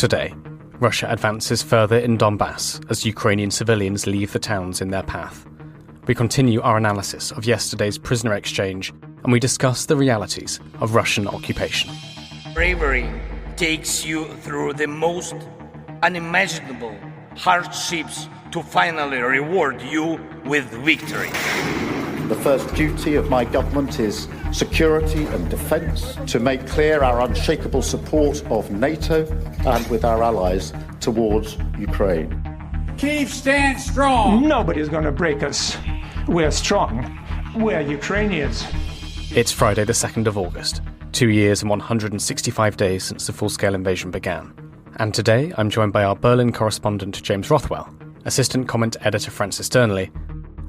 Today, Russia advances further in Donbas as Ukrainian civilians leave the towns in their path. We continue our analysis of yesterday's prisoner exchange, and we discuss the realities of Russian occupation. Bravery takes you through the most unimaginable hardships to finally reward you with victory. The first duty of my government is security and defence, to make clear our unshakable support of NATO and with our allies towards Ukraine. Kyiv stands strong. Nobody's going to break us. We're strong. We're Ukrainians. It's Friday the 2nd of August, 2 years and 165 days since the full-scale invasion began. And today I'm joined by our Berlin correspondent James Rothwell, assistant comment editor Francis Dearnley,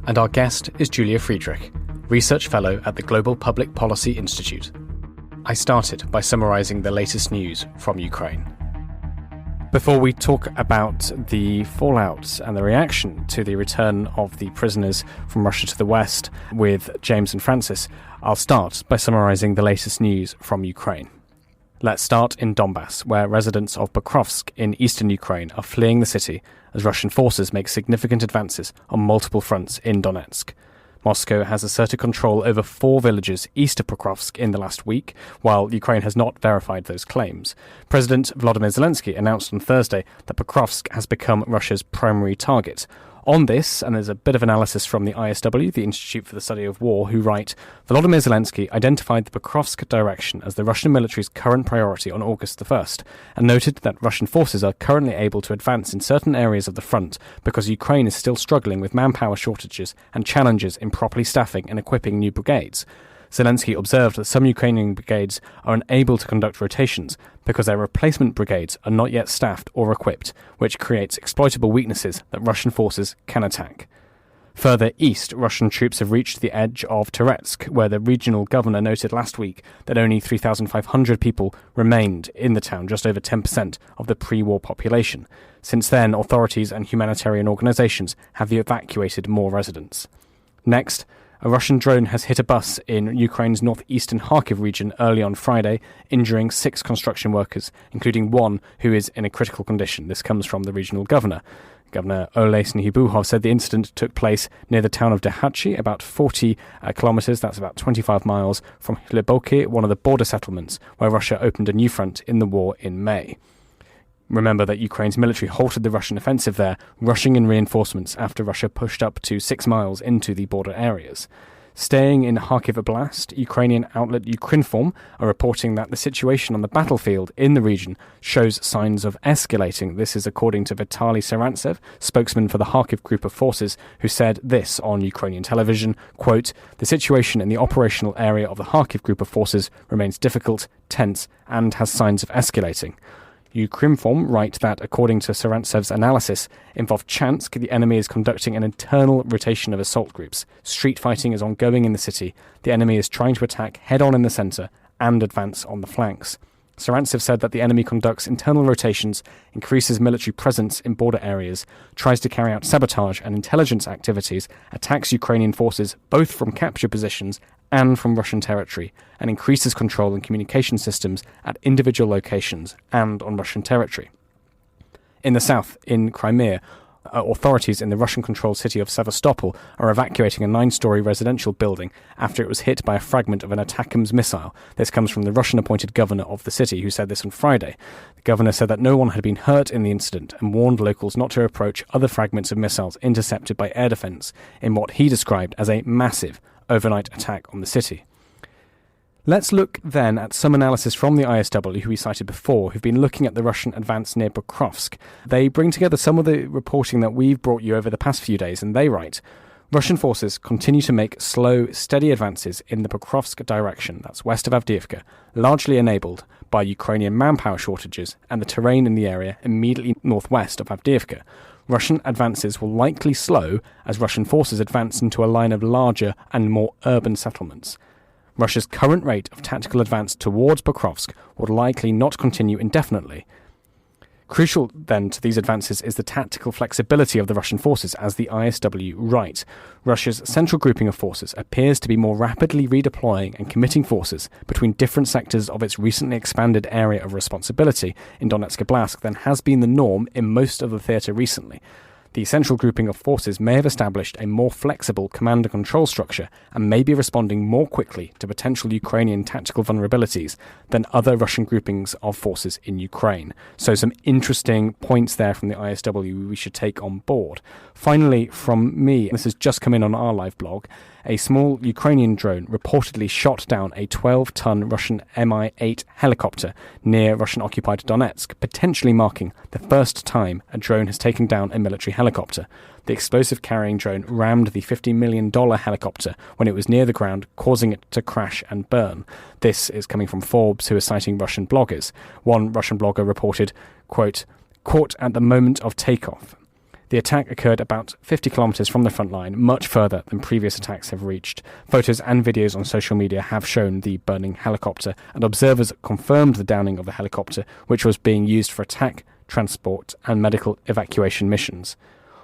and our guest is Julia Friedrich, research fellow at the Global Public Policy Institute. I started by summarising the latest news from Ukraine. Before we talk about the fallout and the reaction to the return of the prisoners from Russia to the West with James and Francis, I'll start by summarising the latest news from Ukraine. Let's start in Donbas, where residents of Pokrovsk in eastern Ukraine are fleeing the city as Russian forces make significant advances on multiple fronts in Donetsk. Moscow has asserted control over 4 villages east of Pokrovsk in the last week, while Ukraine has not verified those claims. President Volodymyr Zelensky announced on Thursday that Pokrovsk has become Russia's primary target. On this, and there's a bit of analysis from the ISW, the Institute for the Study of War, who write, Volodymyr Zelensky identified the Pokrovsk direction as the Russian military's current priority on August the 1st, and noted that Russian forces are currently able to advance in certain areas of the front because Ukraine is still struggling with manpower shortages and challenges in properly staffing and equipping new brigades. Zelensky observed that some Ukrainian brigades are unable to conduct rotations because their replacement brigades are not yet staffed or equipped, which creates exploitable weaknesses that Russian forces can attack. Further east, Russian troops have reached the edge of Toretsk, where the regional governor noted last week that only 3,500 people remained in the town, just over 10% of the pre-war population. Since then, authorities and humanitarian organizations have evacuated more residents. Next, a Russian drone has hit a bus in Ukraine's northeastern Kharkiv region early on Friday, injuring 6 construction workers, including one who is in a critical condition. This comes from the regional governor. Governor Oleh Syniehubov said the incident took place near the town of Dehachi, about 40 kilometres, that's about 25 miles, from Hliboki, one of the border settlements where Russia opened a new front in the war in May. Remember that Ukraine's military halted the Russian offensive there, rushing in reinforcements after Russia pushed up to 6 miles into the border areas. Staying in Kharkiv Oblast, Ukrainian outlet Ukrinform are reporting that the situation on the battlefield in the region shows signs of escalating. This is according to Vitaly Sarantsev, spokesman for the Kharkiv group of forces, who said this on Ukrainian television, quote, "The situation in the operational area of the Kharkiv group of forces remains difficult, tense, and has signs of escalating." Ukrinform write that, according to Sarantsev's analysis, in Vovchansk, the enemy is conducting an internal rotation of assault groups. Street fighting is ongoing in the city. The enemy is trying to attack head-on in the centre and advance on the flanks. Sarantsev said that the enemy conducts internal rotations, increases military presence in border areas, tries to carry out sabotage and intelligence activities, attacks Ukrainian forces both from captured positions and from Russian territory, and increases control and communication systems at individual locations and on Russian territory. In the south, in Crimea, authorities in the Russian-controlled city of Sevastopol are evacuating a 9-storey residential building after it was hit by a fragment of an ATACMS missile. This comes from the Russian-appointed governor of the city, who said this on Friday. The governor said that no one had been hurt in the incident and warned locals not to approach other fragments of missiles intercepted by air defence in what he described as a massive overnight attack on the city. Let's look then at some analysis from the ISW, who we cited before, who've been looking at the Russian advance near Pokrovsk. They bring together some of the reporting that we've brought you over the past few days, and they write, Russian forces continue to make slow, steady advances in the Pokrovsk direction, that's west of Avdiivka, largely enabled by Ukrainian manpower shortages and the terrain in the area immediately northwest of Avdiivka. Russian advances will likely slow as Russian forces advance into a line of larger and more urban settlements. Russia's current rate of tactical advance towards Pokrovsk would likely not continue indefinitely. Crucial, then, to these advances is the tactical flexibility of the Russian forces, as the ISW write. Russia's central grouping of forces appears to be more rapidly redeploying and committing forces between different sectors of its recently expanded area of responsibility in Donetsk Oblast than has been the norm in most of the theatre recently. The central grouping of forces may have established a more flexible command and control structure and may be responding more quickly to potential Ukrainian tactical vulnerabilities than other Russian groupings of forces in Ukraine. So some interesting points there from the ISW we should take on board. Finally, from me, this has just come in on our live blog, a small Ukrainian drone reportedly shot down a 12-ton Russian Mi-8 helicopter near Russian-occupied Donetsk, potentially marking the first time a drone has taken down a military helicopter. The explosive-carrying drone rammed the $50 million helicopter when it was near the ground, causing it to crash and burn. This is coming from Forbes, who is citing Russian bloggers. One Russian blogger reported, quote, "Caught at the moment of takeoff." The attack occurred about 50 kilometres from the front line, much further than previous attacks have reached. Photos and videos on social media have shown the burning helicopter, and observers confirmed the downing of the helicopter, which was being used for attack, transport and medical evacuation missions.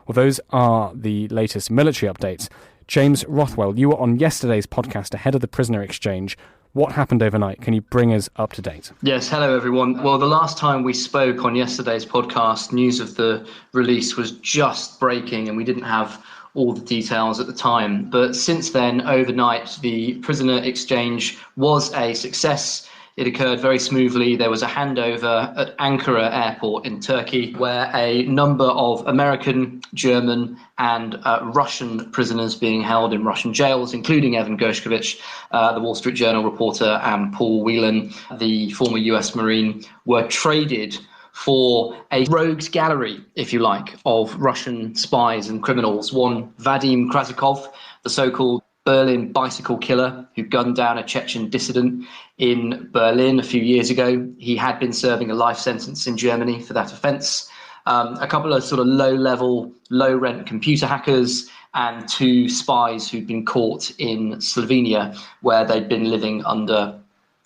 Well, those are the latest military updates. James Rothwell, you were on yesterday's podcast ahead of the prisoner exchange. What happened overnight? Can you bring us up to date? Yes, hello everyone. Well, the last time we spoke on yesterday's podcast, news of the release was just breaking and we didn't have all the details at the time. But since then, overnight, the prisoner exchange was a success. It occurred very smoothly. There was a handover at Ankara airport in Turkey where a number of American, German and Russian prisoners being held in Russian jails, including Evan Gershkovich, the Wall Street Journal reporter, and Paul Whelan, the former US Marine, were traded for a rogues gallery, if you like, of Russian spies and criminals. One, Vadim Krasikov, the so-called Berlin bicycle killer who gunned down a Chechen dissident in Berlin a few years ago. He had been serving a life sentence in Germany for that offence. A couple of sort of low-level, low-rent computer hackers and two spies who'd been caught in Slovenia where they'd been living under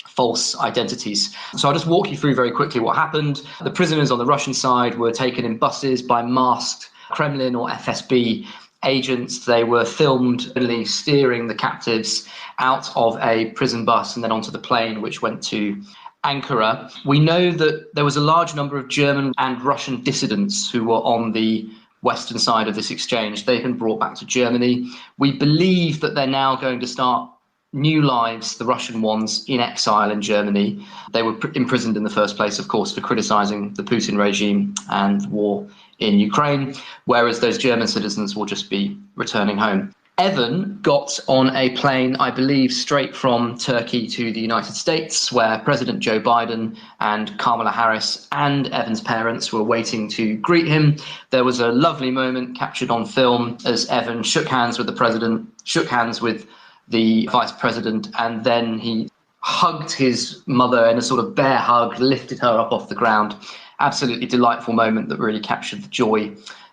false identities. So I'll just walk you through very quickly what happened. The prisoners on the Russian side were taken in buses by masked Kremlin or FSB agents. They were filmed steering the captives out of a prison bus and then onto the plane which went to Ankara. We know that there was a large number of German and Russian dissidents who were on the western side of this exchange. They've been brought back to Germany. We believe that they're now going to start new lives, the Russian ones, in exile in Germany. They were imprisoned in the first place, of course, for criticising the Putin regime and the war in Ukraine, whereas those German citizens will just be returning home. Evan got on a plane, I believe, straight from Turkey to the United States, where President Joe Biden and Kamala Harris and Evan's parents were waiting to greet him. There was a lovely moment captured on film as Evan shook hands with the president, shook hands with the vice president, and then he hugged his mother in a sort of bear hug, lifted her up off the ground. Absolutely delightful moment that really captured the joy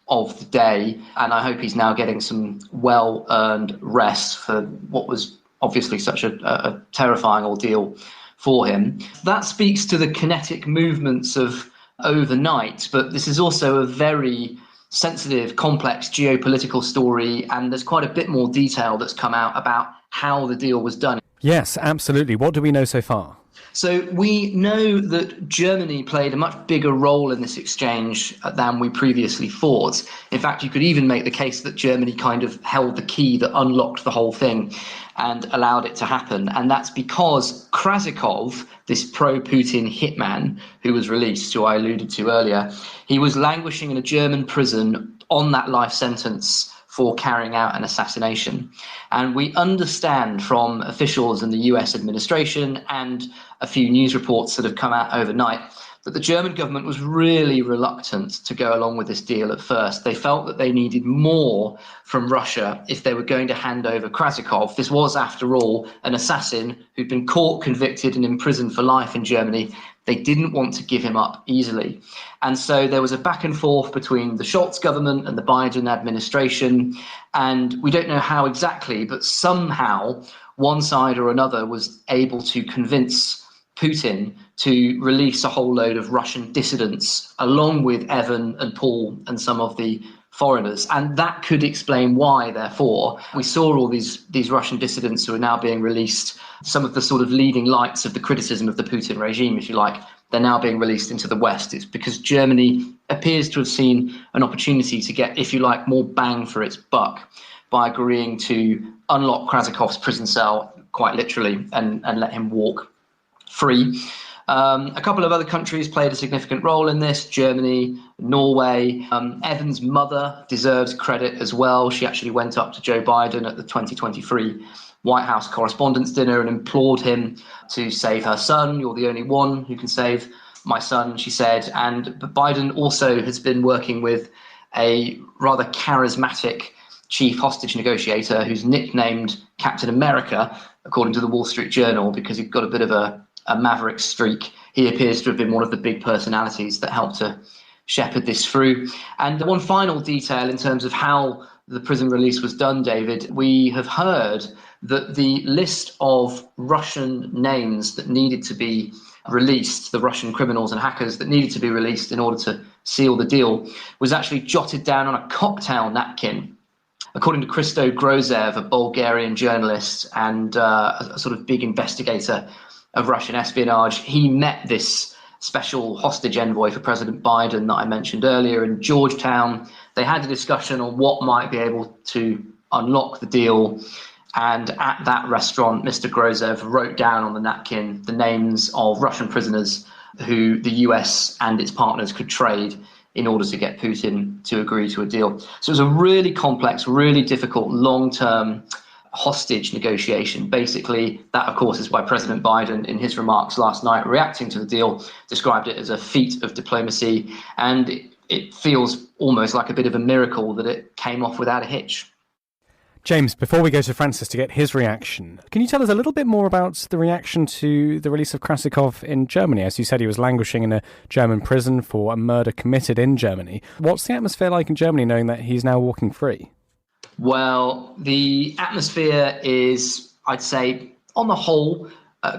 of the day. And I hope he's now getting some well-earned rest for what was obviously such a terrifying ordeal for him. That speaks to the kinetic movements of overnight, but this is also a very sensitive, complex geopolitical story, and there's quite a bit more detail that's come out about how the deal was done. Yes, absolutely. What do we know so far? So we know that Germany played a much bigger role in this exchange than we previously thought. In fact, you could even make the case that Germany kind of held the key that unlocked the whole thing and allowed it to happen. And that's because Krasikov, this pro-Putin hitman who was released, who I alluded to earlier, he was languishing in a German prison on that life sentence for carrying out an assassination. And we understand from officials in the US administration and a few news reports that have come out overnight that the German government was really reluctant to go along with this deal at first. They felt that they needed more from Russia if they were going to hand over Krasikov. This was, after all, an assassin who'd been caught, convicted and imprisoned for life in Germany. They didn't want to give him up easily. And so there was a back and forth between the Scholz government and the Biden administration. And we don't know how exactly, but somehow one side or another was able to convince Putin to release a whole load of Russian dissidents, along with Evan and Paul and some of the foreigners. And that could explain why, therefore, we saw all these Russian dissidents who are now being released, some of the sort of leading lights of the criticism of the Putin regime, if you like, they're now being released into the West. It's because Germany appears to have seen an opportunity to get, if you like, more bang for its buck by agreeing to unlock Krasakov's prison cell, quite literally, and let him walk free. A couple of other countries played a significant role in this, Germany, Norway. Evan's mother deserves credit as well. She actually went up to Joe Biden at the 2023 White House Correspondents' dinner and implored him to save her son. You're the only one who can save my son, she said. And Biden also has been working with a rather charismatic chief hostage negotiator who's nicknamed Captain America, according to the Wall Street Journal, because he's got a bit of a maverick streak. He appears to have been one of the big personalities that helped to shepherd this through. And one final detail in terms of how the prison release was done, David, we have heard that the list of Russian names that needed to be released, the Russian criminals and hackers that needed to be released in order to seal the deal, was actually jotted down on a cocktail napkin. According to Christo Grozev, a Bulgarian journalist and a sort of big investigator of Russian espionage, he met this special hostage envoy for President Biden that I mentioned earlier in Georgetown. They had a discussion on what might be able to unlock the deal. And at that restaurant, Mr. Grozev wrote down on the napkin the names of Russian prisoners who the US and its partners could trade in order to get Putin to agree to a deal. So it was a really complex, really difficult, long-term hostage negotiation. Basically, that, of course, is why President Biden, in his remarks last night, reacting to the deal, described it as a feat of diplomacy. And it feels almost like a bit of a miracle that it came off without a hitch. James, before we go to Francis to get his reaction, can you tell us a little bit more about the reaction to the release of Krasikov in Germany? As you said, he was languishing in a German prison for a murder committed in Germany. What's the atmosphere like in Germany knowing that he's now walking free? Well, the atmosphere is, I'd say, on the whole,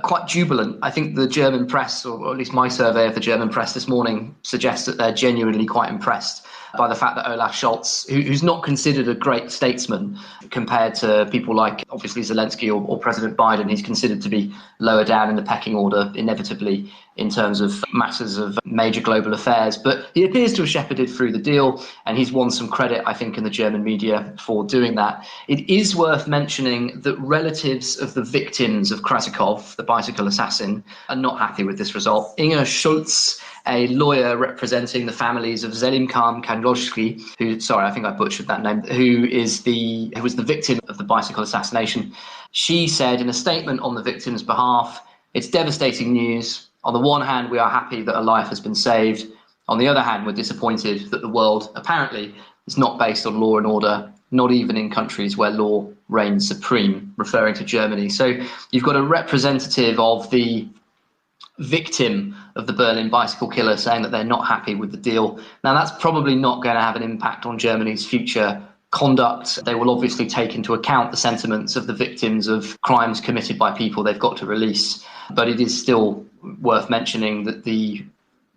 quite jubilant. I think the German press, or at least my survey of the German press this morning, suggests that they're genuinely quite impressed by the fact that Olaf Scholz, who's not considered a great statesman compared to people like, obviously, Zelensky or President Biden, he's considered to be lower down in the pecking order, inevitably, in terms of matters of major global affairs. But he appears to have shepherded through the deal, and he's won some credit, I think, in the German media for doing that. It is worth mentioning that relatives of the victims of Krasikov, the bicycle assassin, are not happy with this result. Inga Schulz, a lawyer representing the families of Zelimkhan Kandlowski, who, sorry, I think I butchered that name, who was the victim of the bicycle assassination. She said in a statement on the victim's behalf, "It's devastating news. On the one hand, we are happy that a life has been saved. On the other hand, we're disappointed that the world apparently is not based on law and order, not even in countries where law reigns supreme," referring to Germany. So you've got a representative of the victim of the Berlin bicycle killer saying that they're not happy with the deal. Now, that's probably not going to have an impact on Germany's future conduct. They will obviously take into account the sentiments of the victims of crimes committed by people they've got to release. But it is still worth mentioning that the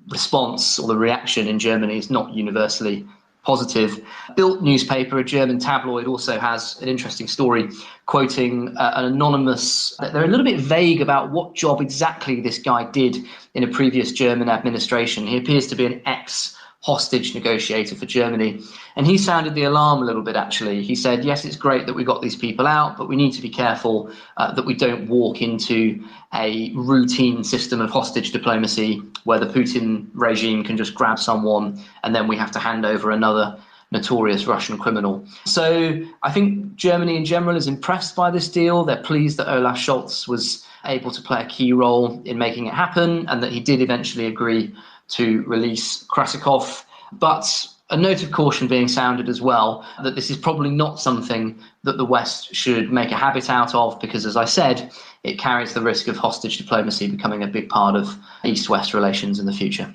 response or the reaction in Germany is not universally positive. Bild newspaper, a German tabloid, also has an interesting story quoting an anonymous. They're a little bit vague about what job exactly this guy did in a previous German administration. He appears to be an ex-hostage negotiator for Germany. And he sounded the alarm a little bit, actually. He said, yes, it's great that we got these people out, but we need to be careful that we don't walk into a routine system of hostage diplomacy where the Putin regime can just grab someone and then we have to hand over another notorious Russian criminal. So I think Germany in general is impressed by this deal. They're pleased that Olaf Scholz was able to play a key role in making it happen and that he did eventually agree to release Krasikov. But a note of caution being sounded as well, that this is probably not something that the West should make a habit out of, because, as I said, it carries the risk of hostage diplomacy becoming a big part of East-West relations in the future.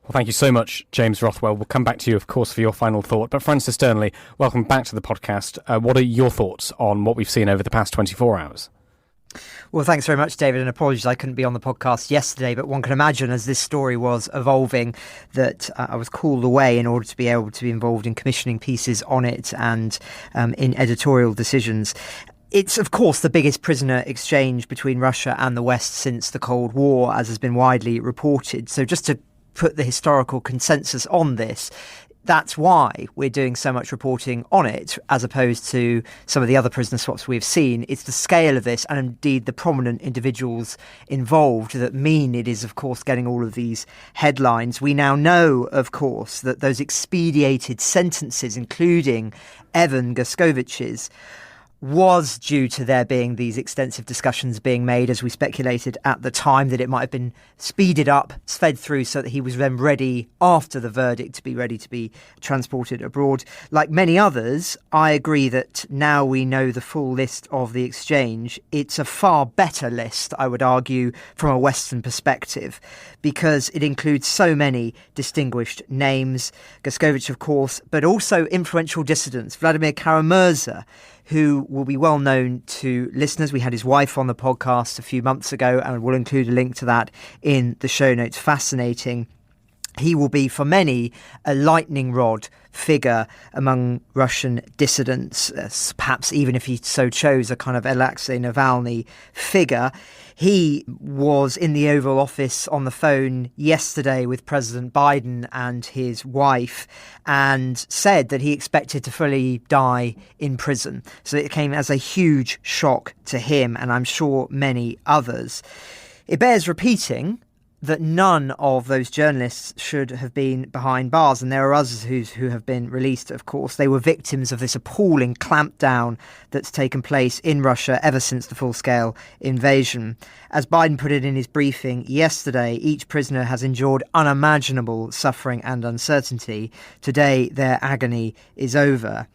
Well, thank you so much, James Rothwell. We'll come back to you, of course, for your final thought. But Francis Dearnley, welcome back to the podcast. What are your thoughts on what we've seen over the past 24 hours? Well, thanks very much, David, and apologies I couldn't be on the podcast yesterday, but one can imagine as this story was evolving that I was called away in order to be able to be involved in commissioning pieces on it and in editorial decisions. It's, of course, the biggest prisoner exchange between Russia and the West since the Cold War, as has been widely reported. So just to put the historical consensus on this, that's why we're doing so much reporting on it, as opposed to some of the other prisoner swaps we've seen. It's the scale of this and indeed the prominent individuals involved that mean it is, of course, getting all of these headlines. We now know, of course, that those expedited sentences, including Evan Gershkovich's, was due to there being these extensive discussions being made, as we speculated at the time, that it might have been speeded up, sped through so that he was then ready after the verdict to be ready to be transported abroad. Like many others, I agree that now we know the full list of the exchange. It's a far better list, I would argue, from a Western perspective, because it includes so many distinguished names, Gershkovich, of course, but also influential dissidents, Vladimir Kara-Murza, who will be well known to listeners. We had his wife on the podcast a few months ago, and we'll include a link to that in the show notes. Fascinating. He will be, for many, a lightning rod figure among Russian dissidents, perhaps even if he so chose a kind of Alexei Navalny figure. He was in the Oval Office on the phone yesterday with President Biden and his wife and said that he expected to fully die in prison. So it came as a huge shock to him, and I'm sure many others. It bears repeating that none of those journalists should have been behind bars, and there are others who have been released, of course. They were victims of this appalling clampdown that's taken place in Russia ever since the full-scale invasion. As Biden put it in his briefing yesterday, each prisoner has endured unimaginable suffering and uncertainty. Today, their agony is over.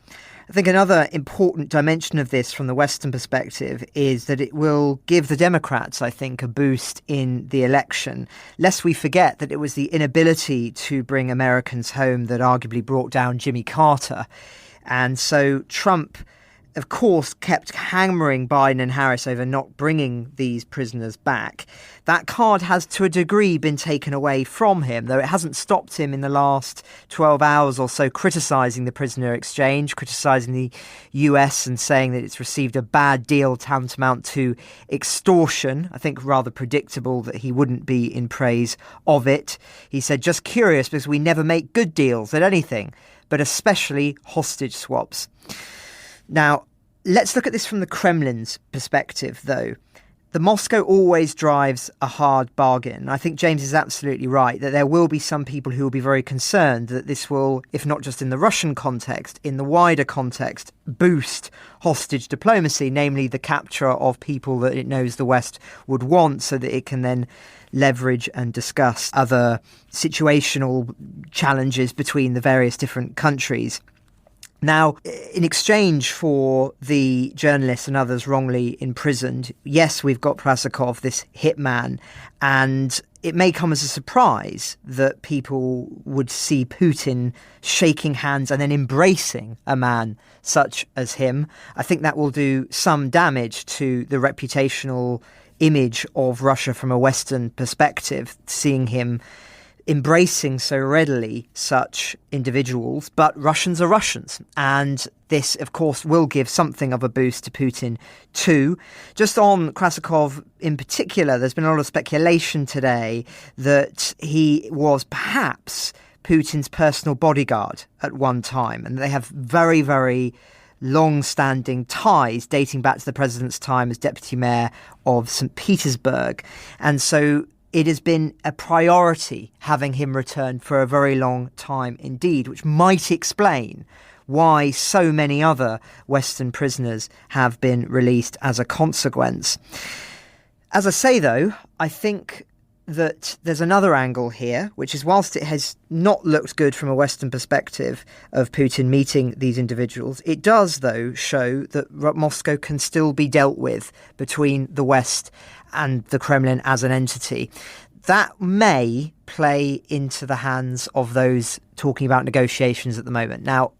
I think another important dimension of this from the Western perspective is that it will give the Democrats, I think, a boost in the election, lest we forget that it was the inability to bring Americans home that arguably brought down Jimmy Carter. And so Trump, of course, kept hammering Biden and Harris over not bringing these prisoners back. That card has, to a degree, been taken away from him, though it hasn't stopped him in the last 12 hours or so criticising the prisoner exchange, criticising the US and saying that it's received a bad deal tantamount to extortion. I think rather predictable that he wouldn't be in praise of it. He said, just curious because we never make good deals at anything, but especially hostage swaps. Now, let's look at this from the Kremlin's perspective, though. The Moscow always drives a hard bargain. I think James is absolutely right that there will be some people who will be very concerned that this will, if not just in the Russian context, in the wider context, boost hostage diplomacy, namely the capture of people that it knows the West would want so that it can then leverage and discuss other situational challenges between the various different countries. Now, in exchange for the journalists and others wrongly imprisoned, yes, we've got Prasakov, this hitman, and it may come as a surprise that people would see Putin shaking hands and then embracing a man such as him. I think that will do some damage to the reputational image of Russia from a Western perspective, seeing him embracing so readily such individuals. But Russians are Russians, and this, of course, will give something of a boost to Putin too. Just on Krasakov in particular, there's been a lot of speculation today that he was perhaps Putin's personal bodyguard at one time, and they have very, very long-standing ties dating back to the president's time as deputy mayor of St. Petersburg. And so it has been a priority having him return for a very long time indeed, which might explain why so many other Western prisoners have been released as a consequence. As I say, though, I think that there's another angle here, which is whilst it has not looked good from a Western perspective of Putin meeting these individuals, it does, though, show that Moscow can still be dealt with between the West and the Kremlin as an entity. That may play into the hands of those talking about negotiations at the moment. Now,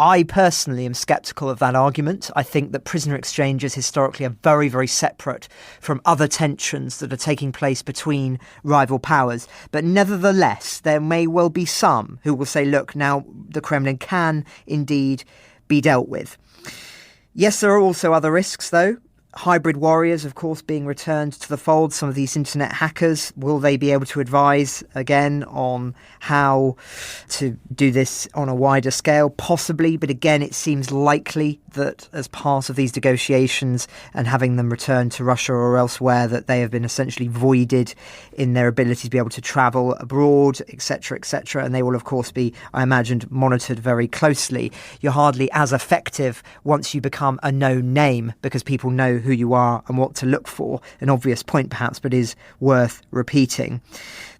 I personally am sceptical of that argument. I think that prisoner exchanges historically are very, very separate from other tensions that are taking place between rival powers. But nevertheless, there may well be some who will say, look, now the Kremlin can indeed be dealt with. Yes, there are also other risks, though. Hybrid warriors, of course, being returned to the fold. Some of these internet hackers, will they be able to advise again on how to do this on a wider scale? Possibly, but again, it seems likely that as part of these negotiations and having them returned to Russia or elsewhere, that they have been essentially voided in their ability to be able to travel abroad, etc., etc. And they will, of course, be, I imagined, monitored very closely. You're hardly as effective once you become a known name, because people know who you are and what to look for. An obvious point, perhaps, but is worth repeating.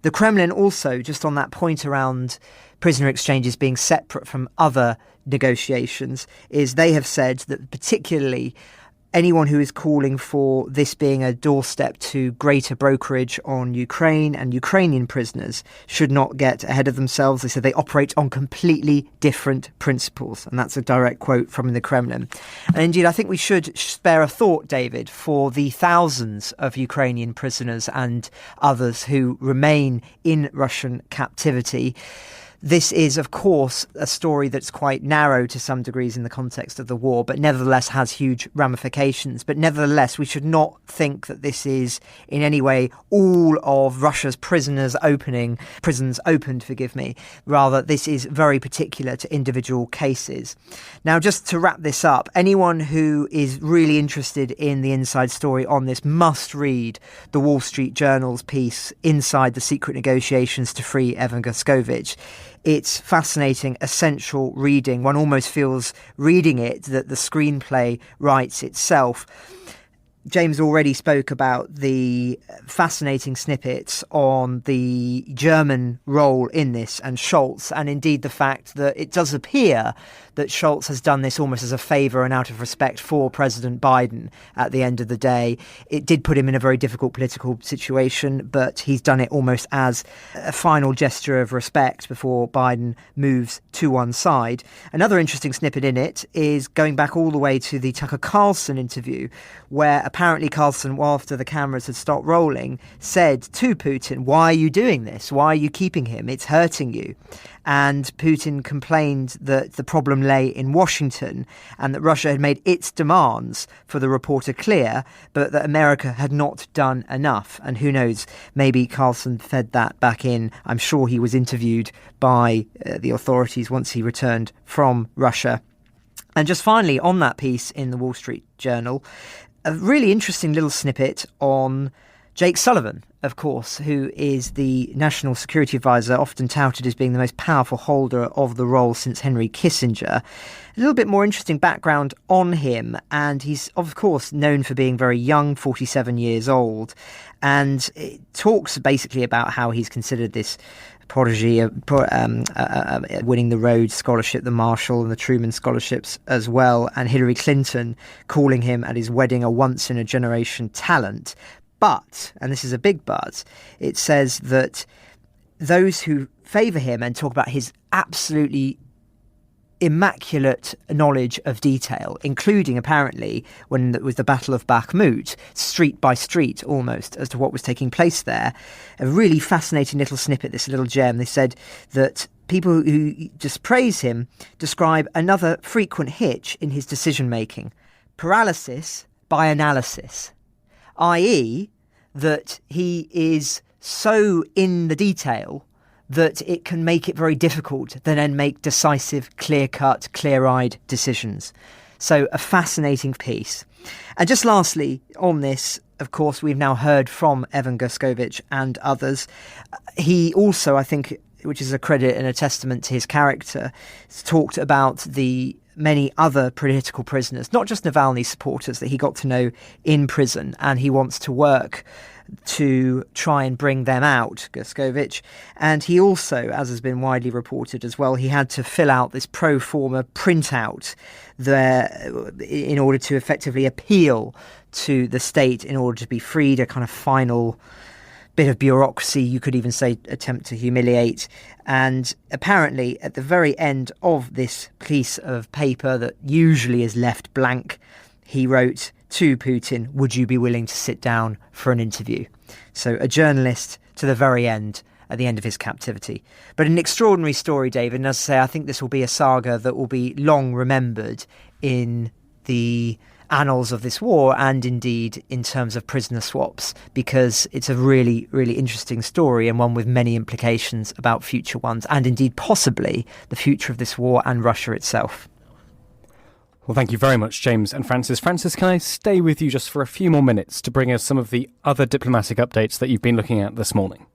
The Kremlin also, just on that point around prisoner exchanges being separate from other negotiations, is they have said that particularly anyone who is calling for this being a doorstep to greater brokerage on Ukraine and Ukrainian prisoners should not get ahead of themselves. They said they operate on completely different principles. And that's a direct quote from the Kremlin. And indeed, I think we should spare a thought, David, for the thousands of Ukrainian prisoners and others who remain in Russian captivity. This is, of course, a story that's quite narrow to some degrees in the context of the war, but nevertheless has huge ramifications. But nevertheless, we should not think that this is in any way all of Russia's prisons opened. Rather, this is very particular to individual cases. Now, just to wrap this up, anyone who is really interested in the inside story on this must read the Wall Street Journal's piece, Inside the Secret Negotiations to Free Evan Gershkovich. It's fascinating, essential reading. One almost feels reading it that the screenplay writes itself. James already spoke about the fascinating snippets on the German role in this and Scholz, and indeed the fact that it does appear that Scholz has done this almost as a favour and out of respect for President Biden at the end of the day. It did put him in a very difficult political situation, but he's done it almost as a final gesture of respect before Biden moves to one side. Another interesting snippet in it is going back all the way to the Tucker Carlson interview, where apparently Carlson, after the cameras had stopped rolling, said to Putin, "Why are you doing this? Why are you keeping him? It's hurting you." And Putin complained that the problem lay in Washington and that Russia had made its demands for the reporter clear, but that America had not done enough. And who knows, maybe Carlson fed that back in. I'm sure he was interviewed by the authorities once he returned from Russia. And just finally, on that piece in the Wall Street Journal, a really interesting little snippet on Jake Sullivan, of course, who is the National Security Advisor, often touted as being the most powerful holder of the role since Henry Kissinger. A little bit more interesting background on him, and he's, of course, known for being very young, 47 years old, and it talks basically about how he's considered this prodigy, winning the Rhodes Scholarship, the Marshall and the Truman Scholarships as well, and Hillary Clinton calling him at his wedding a once-in-a-generation talent. But, and this is a big but, it says that those who favour him and talk about his absolutely immaculate knowledge of detail, including apparently when it was the Battle of Bakhmut, street by street almost, as to what was taking place there. A really fascinating little snippet, this little gem. They said that people who just praise him describe another frequent hitch in his decision making: paralysis by analysis, i.e. that he is so in the detail that it can make it very difficult to then make decisive, clear-cut, clear-eyed decisions. So a fascinating piece. And just lastly on this, of course, we've now heard from Evan Gershkovich and others. He also, I think, which is a credit and a testament to his character, talked about the many other political prisoners, not just Navalny supporters, that he got to know in prison, and he wants to work to try and bring them out, Gershkovich. And he also, as has been widely reported as well, he had to fill out this pro forma printout there in order to effectively appeal to the state in order to be freed, a kind of final bit of bureaucracy, you could even say attempt to humiliate. And apparently at the very end of this piece of paper that usually is left blank, he wrote to Putin, "Would you be willing to sit down for an interview?" So a journalist to the very end, at the end of his captivity. But an extraordinary story, David. And as I say, I think this will be a saga that will be long remembered in the annals of this war, and indeed in terms of prisoner swaps, because it's a really, really interesting story, and one with many implications about future ones, and indeed possibly the future of this war and Russia itself. Well, thank you very much, James and Francis. Francis, can I stay with you just for a few more minutes to bring us some of the other diplomatic updates that you've been looking at this morning?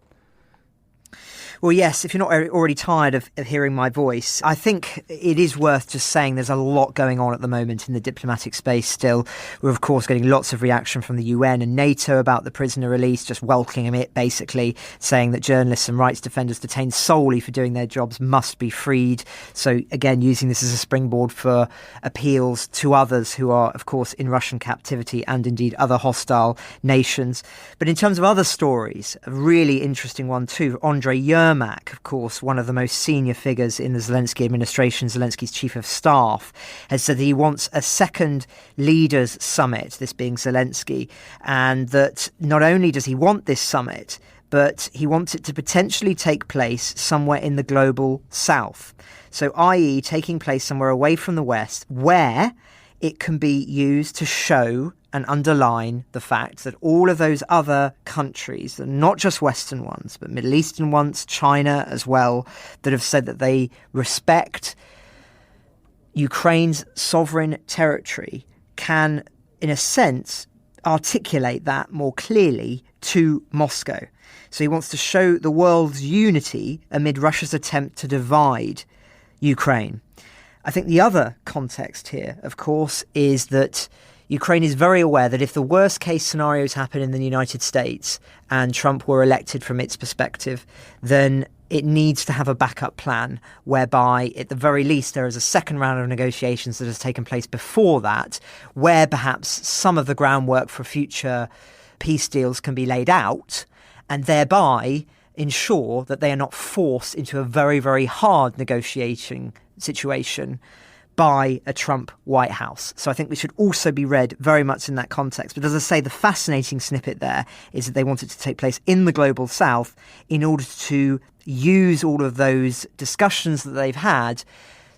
Well, yes, if you're not already tired of hearing my voice, I think it is worth just saying there's a lot going on at the moment in the diplomatic space still. We're, of course, getting lots of reaction from the UN and NATO about the prisoner release, just welcoming it, basically, saying that journalists and rights defenders detained solely for doing their jobs must be freed. So, again, using this as a springboard for appeals to others who are, of course, in Russian captivity and indeed other hostile nations. But in terms of other stories, a really interesting one too, Andrei Yermak, of course, one of the most senior figures in the Zelensky administration, Zelensky's chief of staff, has said that he wants a second leaders summit, this being Zelensky, and that not only does he want this summit, but he wants it to potentially take place somewhere in the global south. So, i.e. taking place somewhere away from the West, where it can be used to show and underline the fact that all of those other countries, not just Western ones, but Middle Eastern ones, China as well, that have said that they respect Ukraine's sovereign territory, can, in a sense, articulate that more clearly to Moscow. So he wants to show the world's unity amid Russia's attempt to divide Ukraine. I think the other context here, of course, is that Ukraine is very aware that if the worst case scenarios happen in the United States and Trump were elected from its perspective, then it needs to have a backup plan whereby, at the very least, there is a second round of negotiations that has taken place before that, where perhaps some of the groundwork for future peace deals can be laid out, and thereby ensure that they are not forced into a very, very hard negotiating situation by a Trump White House. So I think we should also be read very much in that context. But as I say, the fascinating snippet there is that they want it to take place in the global south in order to use all of those discussions that they've had,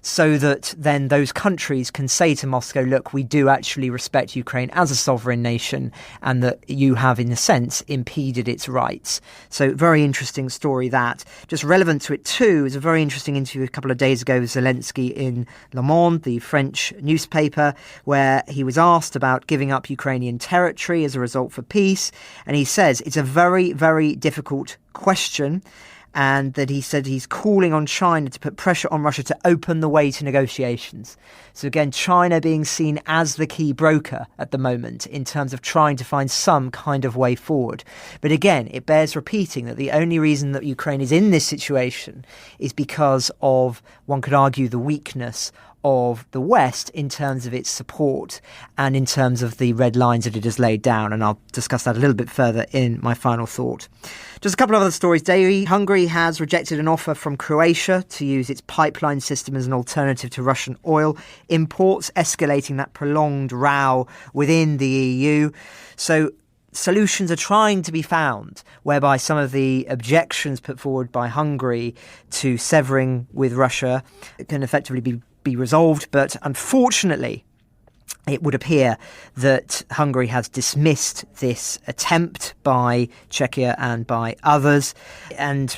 so that then those countries can say to Moscow, look, we do actually respect Ukraine as a sovereign nation, and that you have, in a sense, impeded its rights. So very interesting story that. Just relevant to it too is a very interesting interview a couple of days ago with Zelensky in Le Monde, the French newspaper, where he was asked about giving up Ukrainian territory as a result for peace. And he says it's a very, very difficult question, and that he said he's calling on China to put pressure on Russia to open the way to negotiations. So again, China being seen as the key broker at the moment in terms of trying to find some kind of way forward. But again, it bears repeating that the only reason that Ukraine is in this situation is because of, one could argue, the weakness of the West in terms of its support and in terms of the red lines that it has laid down. And I'll discuss that a little bit further in my final thought. Just a couple of other stories. Hungary has rejected an offer from Croatia to use its pipeline system as an alternative to Russian oil imports, escalating that prolonged row within the EU. So solutions are trying to be found whereby some of the objections put forward by Hungary to severing with Russia can effectively be resolved. But unfortunately, it would appear that Hungary has dismissed this attempt by Czechia and by others. And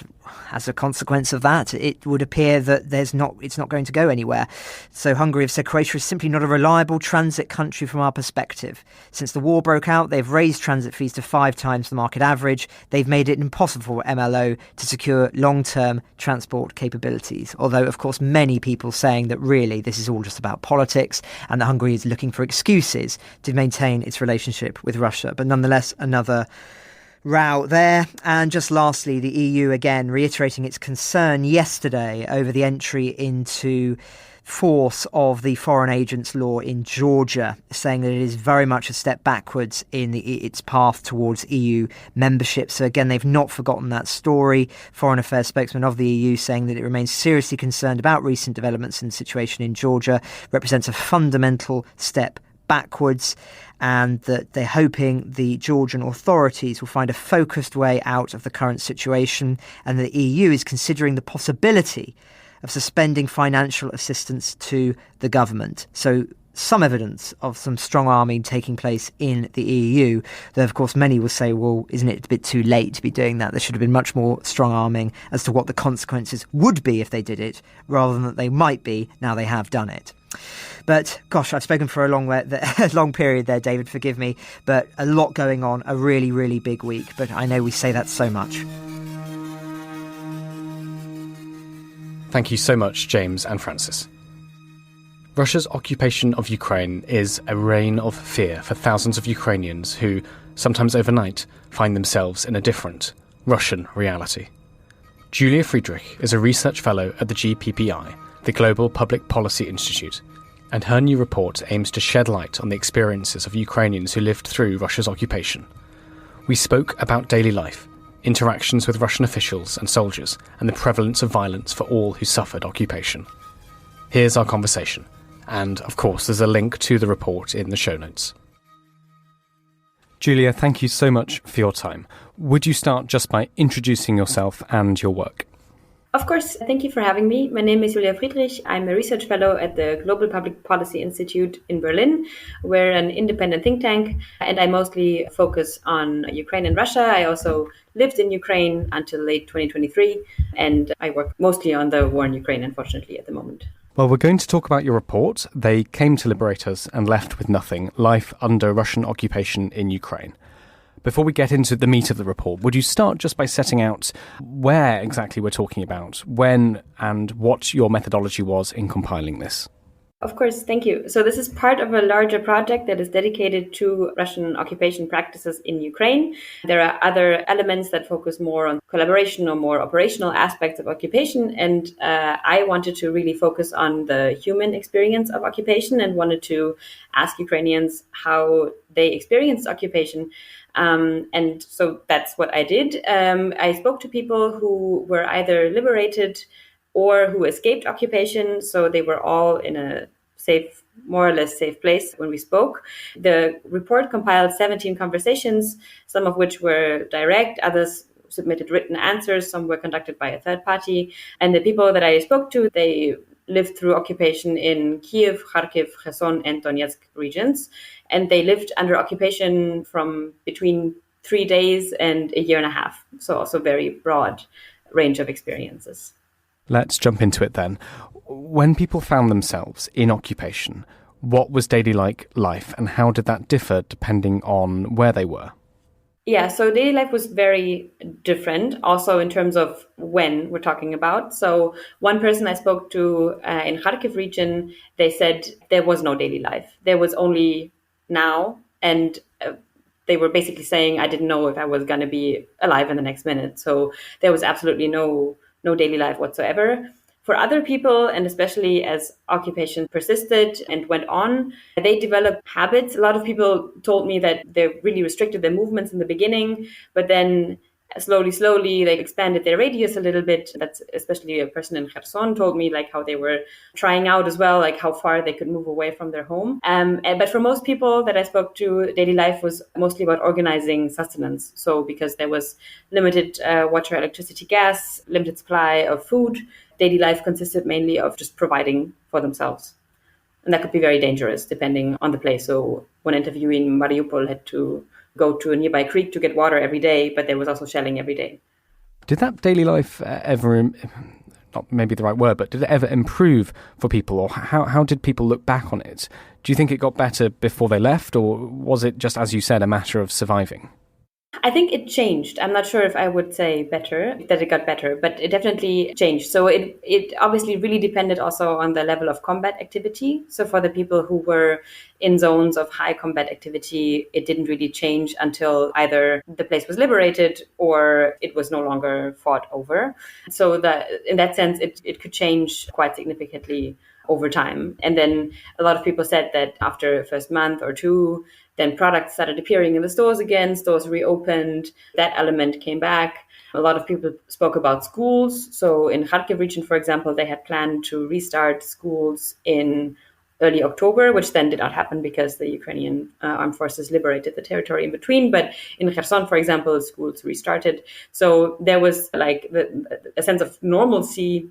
as a consequence of that, it would appear that it's not going to go anywhere. So Hungary have said Croatia is simply not a reliable transit country from our perspective. Since the war broke out, they've raised transit fees to 5 times the market average. They've made it impossible for MLO to secure long-term transport capabilities. Although, of course, many people saying that really this is all just about politics and that Hungary is looking for excuses to maintain its relationship with Russia. But nonetheless, another row there. And just lastly, the EU again reiterating its concern yesterday over the entry into force of the foreign agents law in Georgia, saying that it is very much a step backwards in its path towards EU membership. So again, they've not forgotten that story. Foreign Affairs spokesman of the EU saying that it remains seriously concerned about recent developments in the situation in Georgia, represents a fundamental step backwards, and that they're hoping the Georgian authorities will find a focused way out of the current situation, and the EU is considering the possibility of suspending financial assistance to the government. So some evidence of some strong arming taking place in the EU, though of course many will say, well, isn't it a bit too late to be doing that? There should have been much more strong arming as to what the consequences would be if they did it, rather than that they might be now they have done it. But gosh, I've spoken for a long period there, David, forgive me, but a lot going on, a really, really big week. But I know we say that so much. Thank you so much, James and Francis. Russia's occupation of Ukraine is a reign of fear for thousands of Ukrainians who, sometimes overnight, find themselves in a different Russian reality. Julia Friedrich is a research fellow at the GPPI, the Global Public Policy Institute, and her new report aims to shed light on the experiences of Ukrainians who lived through Russia's occupation. We spoke about daily life, interactions with Russian officials and soldiers, and the prevalence of violence for all who suffered occupation. Here's our conversation, and of course there's a link to the report in the show notes. Julia, thank you so much for your time. Would you start just by introducing yourself and your work? Of course, thank you for having me. My name is Julia Friedrich. I'm a research fellow at the Global Public Policy Institute in Berlin. We're an independent think tank, and I mostly focus on Ukraine and Russia. I also lived in Ukraine until late 2023, and I work mostly on the war in Ukraine, unfortunately, at the moment. Well, we're going to talk about your report, They Came to Liberate Us and Left with Nothing, Life Under Russian Occupation in Ukraine. Before we get into the meat of the report, would you start just by setting out where exactly we're talking about, when and what your methodology was in compiling this? Of course, thank you. So this is part of a larger project that is dedicated to Russian occupation practices in Ukraine. There are other elements that focus more on collaboration or more operational aspects of occupation. And I wanted to really focus on the human experience of occupation and wanted to ask Ukrainians how they experienced occupation. And so that's what I did. I spoke to people who were either liberated or who escaped occupation. So they were all in a safe, more or less safe place when we spoke. The report compiled 17 conversations, some of which were direct, others submitted written answers, some were conducted by a third party. And the people that I spoke to, they lived through occupation in Kyiv, Kharkiv, Kherson, and Donetsk regions. And they lived under occupation from between 3 days and a year and a half. So also very broad range of experiences. Let's jump into it then. When people found themselves in occupation, what was daily life and how did that differ depending on where they were? Yeah, so daily life was very different, also in terms of when we're talking about. So one person I spoke to in Kharkiv region, they said there was no daily life. There was only now. And they were basically saying, I didn't know if I was going to be alive in the next minute. So there was absolutely no daily life whatsoever. For other people, and especially as occupation persisted and went on, they developed habits. A lot of people told me that they really restricted their movements in the beginning, but then slowly, they expanded their radius a little bit. That's especially a person in Kherson told me, like how they were trying out as well, like how far they could move away from their home. But for most people that I spoke to, daily life was mostly about organizing sustenance. So because there was limited water, electricity, gas, limited supply of food, daily life consisted mainly of just providing for themselves. And that could be very dangerous depending on the place. So one interview in Mariupol had to go to a nearby creek to get water every day, but there was also shelling every day. Did that daily life ever, not maybe the right word, but did it ever improve for people, or how did people look back on it? Do you think it got better before they left, or was it just, as you said, a matter of surviving? I think it changed. I'm not sure if I would say better, that it got better, but it definitely changed. So it obviously really depended also on the level of combat activity. So for the people who were in zones of high combat activity, it didn't really change until either the place was liberated or it was no longer fought over. So that in that sense, it could change quite significantly over time. And then a lot of people said that after the first month or two, then products started appearing in the stores again, stores reopened, that element came back. A lot of people spoke about schools. So in Kharkiv region, for example, they had planned to restart schools in early October, which then did not happen because the Ukrainian armed forces liberated the territory in between. But in Kherson, for example, schools restarted. So there was like a sense of normalcy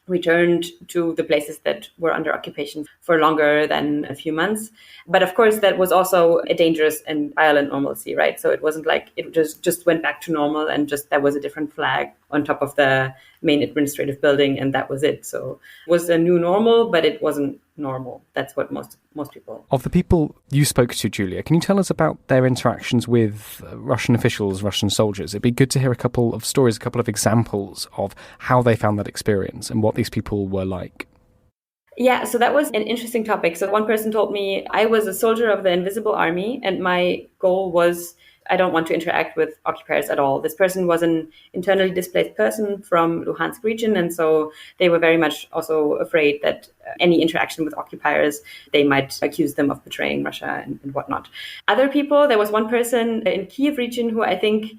returned to the places that were under occupation for longer than a few months. But of course, that was also a dangerous and violent normalcy, right? So it wasn't like it just went back to normal and just there was a different flag on top of the main administrative building and that was it. So it was a new normal, but it wasn't normal. That's what most people. Of the people you spoke to, Julia, can you tell us about their interactions with Russian officials, Russian soldiers? It'd be good to hear a couple of stories, a couple of examples of how they found that experience and what these people were like. Yeah, so that was an interesting topic. So one person told me, I was a soldier of the Invisible Army and my goal was I don't want to interact with occupiers at all. This person was an internally displaced person from Luhansk region. And so they were very much also afraid that any interaction with occupiers, they might accuse them of betraying Russia and whatnot. Other people, there was one person in Kyiv region who I think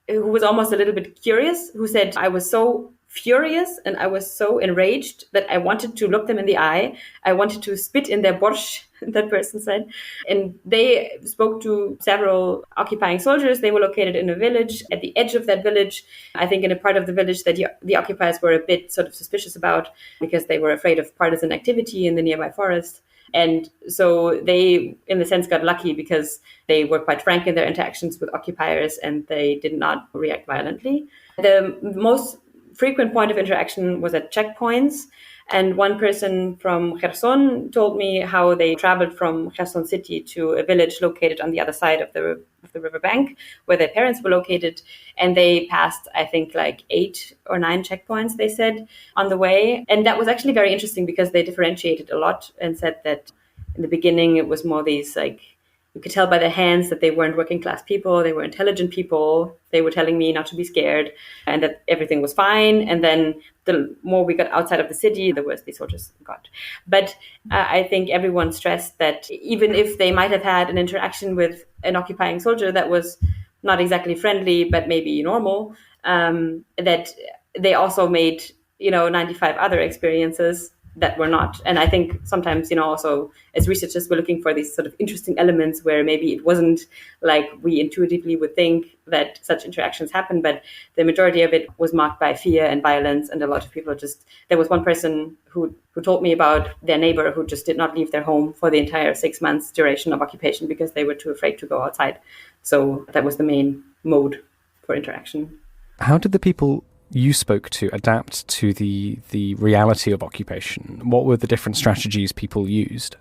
who was almost a little bit curious, who said, I was so furious and I was so enraged that I wanted to look them in the eye. I wanted to spit in their borscht, that person said. And they spoke to several occupying soldiers. They were located in a village. At the edge of that village, I think in a part of the village that the occupiers were a bit sort of suspicious about because they were afraid of partisan activity in the nearby forest. And so they, in a sense, got lucky because they were quite frank in their interactions with occupiers and they did not react violently. The most frequent point of interaction was at checkpoints. And one person from Kherson told me how they traveled from Kherson city to a village located on the other side of the riverbank where their parents were located. And they passed, I think, like 8 or 9 checkpoints, they said, on the way. And that was actually very interesting because they differentiated a lot and said that in the beginning it was more these like, you could tell by their hands that they weren't working class people. They were intelligent people. They were telling me not to be scared and that everything was fine. And then the more we got outside of the city, the worse these soldiers got. But I think everyone stressed that even if they might have had an interaction with an occupying soldier that was not exactly friendly, but maybe normal, that they also made, 95 other experiences that were not. And I think sometimes, also as researchers, we're looking for these sort of interesting elements where maybe it wasn't like we intuitively would think that such interactions happen, but the majority of it was marked by fear and violence. And a lot of people there was one person who told me about their neighbor who just did not leave their home for the entire 6 months duration of occupation because they were too afraid to go outside. So that was the main mode for interaction. How did the people you spoke to adapt to the reality of occupation? What were the different strategies people used?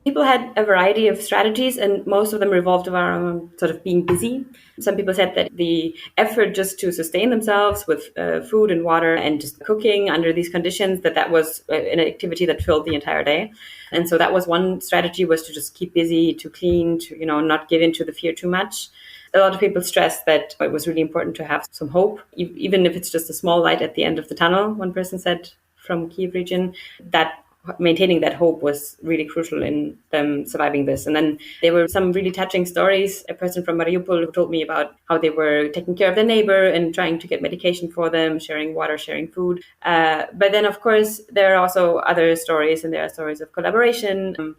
People had a variety of strategies and most of them revolved around sort of being busy. Some people said that the effort just to sustain themselves with food and water and just cooking under these conditions, that was an activity that filled the entire day. And so that was one strategy, was to just keep busy, to clean, to, not give in to the fear too much. A lot of people stressed that it was really important to have some hope, even if it's just a small light at the end of the tunnel, one person said from Kyiv region, that maintaining that hope was really crucial in them surviving this. And then there were some really touching stories. A person from Mariupol who told me about how they were taking care of their neighbor and trying to get medication for them, sharing water, sharing food. But then, of course, there are also other stories, and there are stories of collaboration.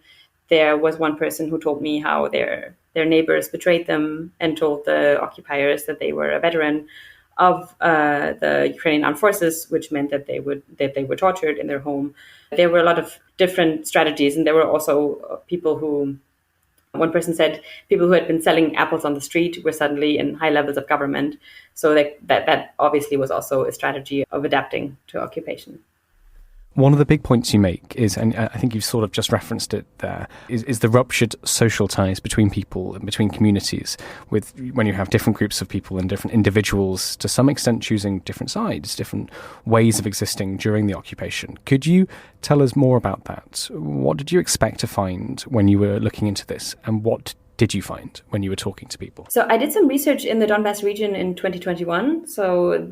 There was one person who told me how their neighbors betrayed them and told the occupiers that they were a veteran of the Ukrainian armed forces, which meant that they were tortured in their home. There were a lot of different strategies, and there were also people who, one person said, people who had been selling apples on the street were suddenly in high levels of government. So that obviously was also a strategy of adapting to occupation. One of the big points you make is, and I think you've sort of just referenced it there, is the ruptured social ties between people and between communities, with when you have different groups of people and different individuals to some extent choosing different sides, different ways of existing during the occupation. Could you tell us more about that? What did you expect to find when you were looking into this, and what did you find when you were talking to people? So I did some research in the Donbas region in 2021. So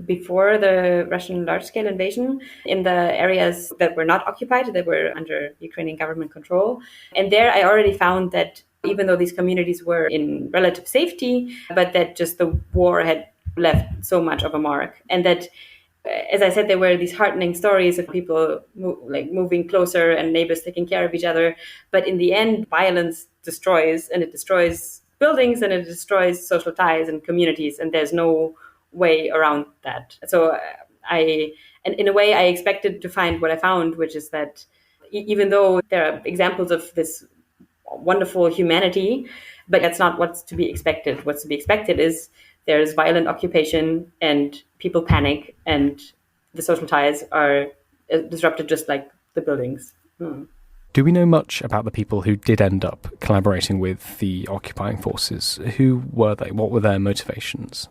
before the Russian large-scale invasion, in the areas that were not occupied, that were under Ukrainian government control. And there I already found that even though these communities were in relative safety, but that just the war had left so much of a mark. And that, as I said, there were these heartening stories of people moving closer and neighbors taking care of each other. But in the end, violence destroys, and it destroys buildings, and it destroys social ties and communities, and there's no way around that. So in a way, I expected to find what I found, which is that even though there are examples of this wonderful humanity, but that's not what's to be expected. What's to be expected is there's violent occupation and people panic and the social ties are disrupted just like the buildings. Do we know much about the people who did end up collaborating with the occupying forces? Who were they? What were their motivations?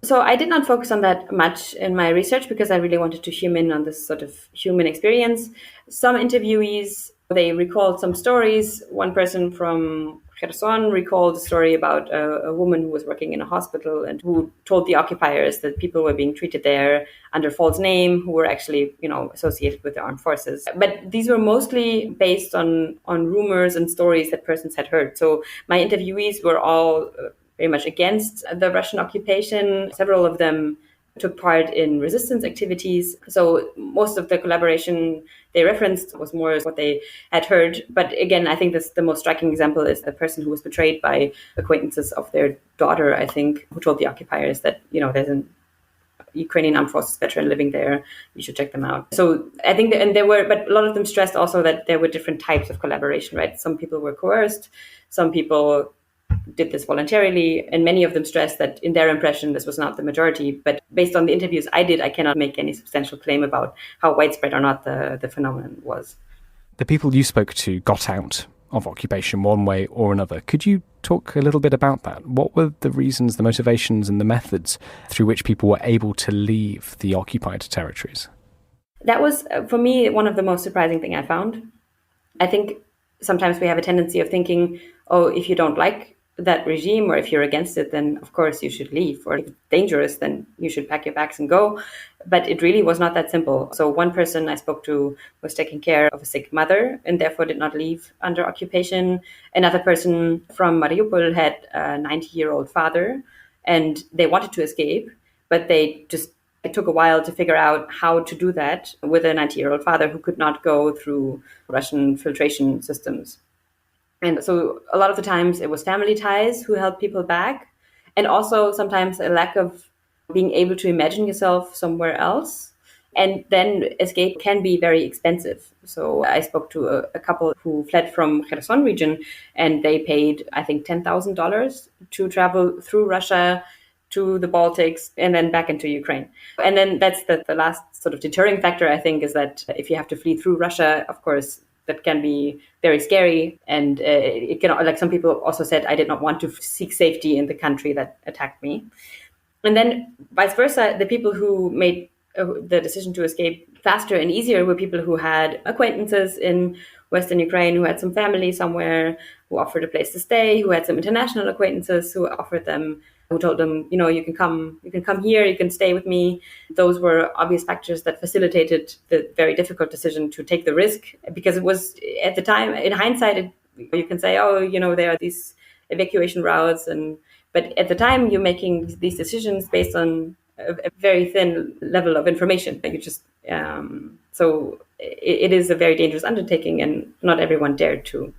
So I did not focus on that much in my research because I really wanted to zoom in on this sort of human experience. Some interviewees, they recalled some stories. One person from Kherson recalled a story about a woman who was working in a hospital and who told the occupiers that people were being treated there under false name, who were actually, associated with the armed forces. But these were mostly based on rumors and stories that persons had heard. So my interviewees were all very much against the Russian occupation. Several of them took part in resistance activities. So most of the collaboration they referenced was more what they had heard. But again, I think the most striking example is the person who was betrayed by acquaintances of their daughter, I think, who told the occupiers that, there's an Ukrainian armed forces veteran living there. You should check them out. So I think but a lot of them stressed also that there were different types of collaboration, right? Some people were coerced, some people did this voluntarily, and many of them stressed that in their impression this was not the majority. But based on the interviews I did, I cannot make any substantial claim about how widespread or not the phenomenon was. The people you spoke to got out of occupation one way or another. Could you talk a little bit about that? What were the reasons, the motivations and the methods through which people were able to leave the occupied territories? That was, for me, one of the most surprising things I found. I think sometimes we have a tendency of thinking, if you don't like that regime or if you're against it, then of course you should leave. Or if it's dangerous, then you should pack your bags and go. But it really was not that simple. So one person I spoke to was taking care of a sick mother and therefore did not leave under occupation. Another person from Mariupol had a 90-year-old father and they wanted to escape, but it took a while to figure out how to do that with a 90-year-old father who could not go through Russian filtration systems. And so a lot of the times it was family ties who held people back, and also sometimes a lack of being able to imagine yourself somewhere else. And then escape can be very expensive. So I spoke to a couple who fled from Kherson region, and they paid, I think, $10,000 to travel through Russia to the Baltics and then back into Ukraine. And then that's the last sort of deterring factor, I think, is that if you have to flee through Russia, of course, that can be very scary. And it can, like some people also said, I did not want to seek safety in the country that attacked me. And then vice versa, the people who made the decision to escape faster and easier were people who had acquaintances in Western Ukraine, who had some family somewhere, who offered a place to stay, who had some international acquaintances who offered them, who told them, you can come here, you can stay with me. Those were obvious factors that facilitated the very difficult decision to take the risk, because it was at the time, in hindsight, you can say, there are these evacuation routes, but at the time you're making these decisions based on a very thin level of information. You just so it is a very dangerous undertaking, and not everyone dared to.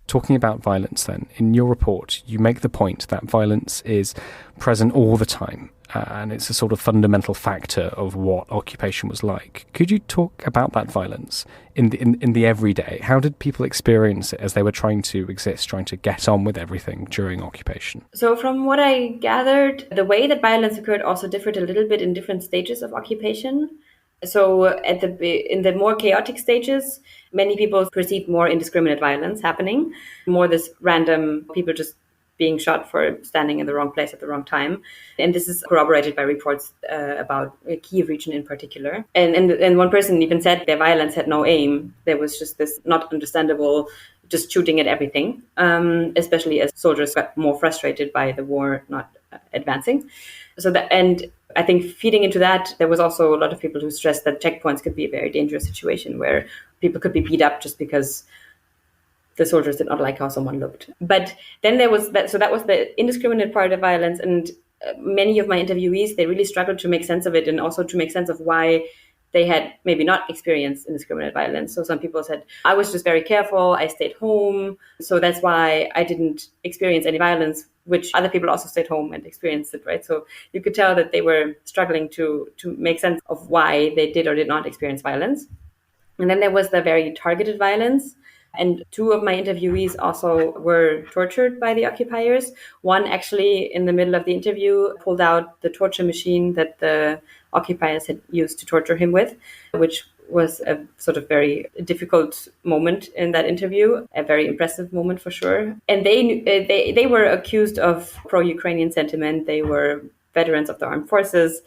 Talking about violence then, in your report, you make the point that violence is present all the time, and it's a sort of fundamental factor of what occupation was like. Could you talk about that violence in the everyday? How did people experience it as they were trying to exist, trying to get on with everything during occupation? So from what I gathered, the way that violence occurred also differed a little bit in different stages of occupation. So in the more chaotic stages, many people perceived more indiscriminate violence happening, more this random people just being shot for standing in the wrong place at the wrong time. And this is corroborated by reports about Kyiv region in particular. And one person even said their violence had no aim. There was just this not understandable just shooting at everything, especially as soldiers got more frustrated by the war not advancing. And I think feeding into that, there was also a lot of people who stressed that checkpoints could be a very dangerous situation where people could be beat up just because the soldiers did not like how someone looked. But then there was that. So that was the indiscriminate part of violence. And many of my interviewees, they really struggled to make sense of it, and also to make sense of why they had maybe not experienced indiscriminate violence. So some people said, I was just very careful, I stayed home, so that's why I didn't experience any violence, which other people also stayed home and experienced it, right? So you could tell that they were struggling to make sense of why they did or did not experience violence. And then there was the very targeted violence. And two of my interviewees also were tortured by the occupiers. One actually, in the middle of the interview, pulled out the torture machine that the occupiers had used to torture him with, which was a sort of very difficult moment in that interview, a very impressive moment for sure. And they were accused of pro-Ukrainian sentiment. They were veterans of the armed forces.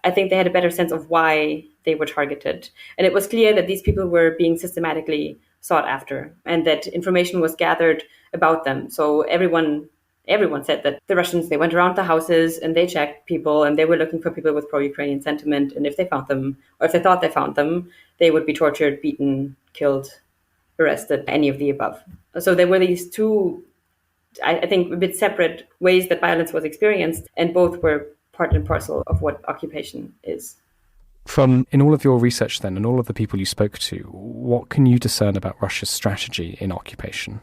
I think they had a better sense of why they were targeted. And it was clear that these people were being systematically sought after and that information was gathered about them. So everyone said that the Russians, they went around the houses and they checked people and they were looking for people with pro-Ukrainian sentiment. And if they found them, or if they thought they found them, they would be tortured, beaten, killed, arrested, any of the above. So there were these two, I think, a bit separate ways that violence was experienced, and both were part and parcel of what occupation is. In all of your research then, and all of the people you spoke to, what can you discern about Russia's strategy in occupation?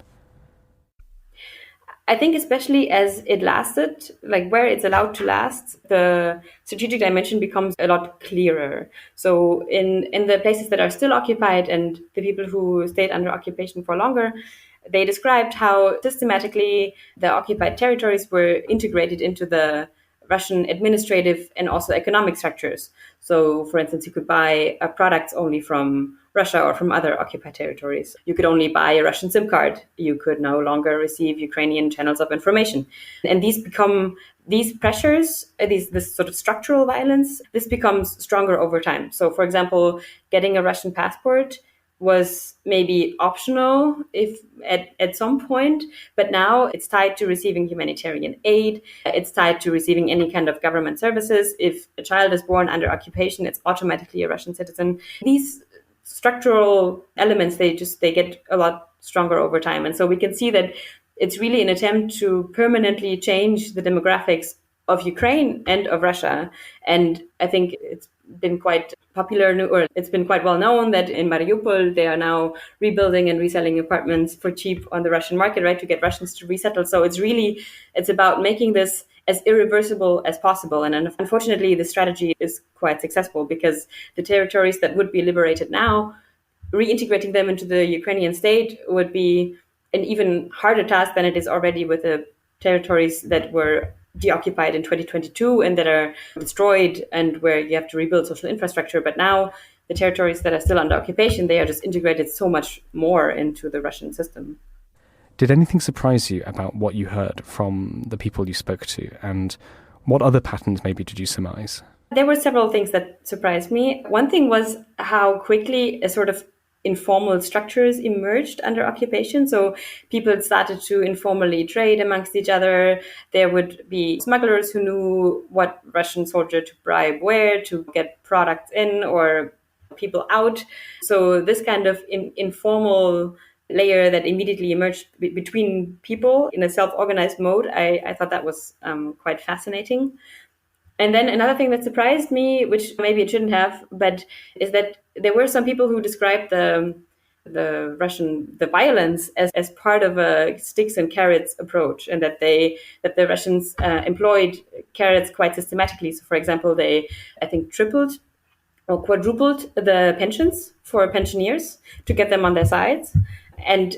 I think especially as it lasted, like where it's allowed to last, the strategic dimension becomes a lot clearer. So in the places that are still occupied and the people who stayed under occupation for longer, they described how systematically the occupied territories were integrated into the Russian administrative and also economic structures. So, for instance, you could buy products only from Russia or from other occupied territories. You could only buy a Russian SIM card. You could no longer receive Ukrainian channels of information. And these pressures, this sort of structural violence, this becomes stronger over time. So, for example, getting a Russian passport was maybe optional if at some point, but now it's tied to receiving humanitarian aid. It's tied to receiving any kind of government services. If a child is born under occupation, it's automatically a Russian citizen. These structural elements, they get a lot stronger over time. And so we can see that it's really an attempt to permanently change the demographics of Ukraine and of Russia. And I think it's been quite popular, or it's been quite well known that in Mariupol, they are now rebuilding and reselling apartments for cheap on the Russian market, right, to get Russians to resettle. So it's about making this as irreversible as possible. And unfortunately, the strategy is quite successful because the territories that would be liberated now, reintegrating them into the Ukrainian state would be an even harder task than it is already with the territories that were deoccupied in 2022 and that are destroyed and where you have to rebuild social infrastructure. But now the territories that are still under occupation, they are just integrated so much more into the Russian system. Did anything surprise you about what you heard from the people you spoke to? And what other patterns maybe did you surmise? There were several things that surprised me. One thing was how quickly a sort of informal structures emerged under occupation. So people started to informally trade amongst each other. There would be smugglers who knew what Russian soldier to bribe where to get products in or people out. So this kind of informal layer that immediately emerged between people in a self-organized mode, I thought that was quite fascinating. And then another thing that surprised me, which maybe it shouldn't have, but is that there were some people who described the violence as part of a sticks and carrots approach, and that the Russians employed carrots quite systematically. So, for example, they, I think, tripled or quadrupled the pensions for pensioners to get them on their sides. And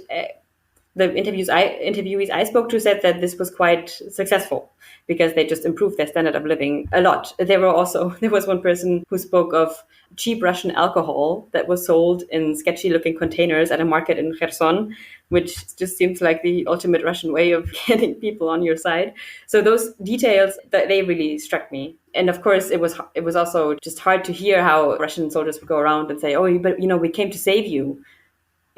the interviewees I spoke to said that this was quite successful because they just improved their standard of living a lot. There was one person who spoke of cheap Russian alcohol that was sold in sketchy looking containers at a market in Kherson, which just seems like the ultimate Russian way of getting people on your side. So those details, that they really struck me. And of course, it was also just hard to hear how Russian soldiers would go around and say, "Oh, but we came to save you."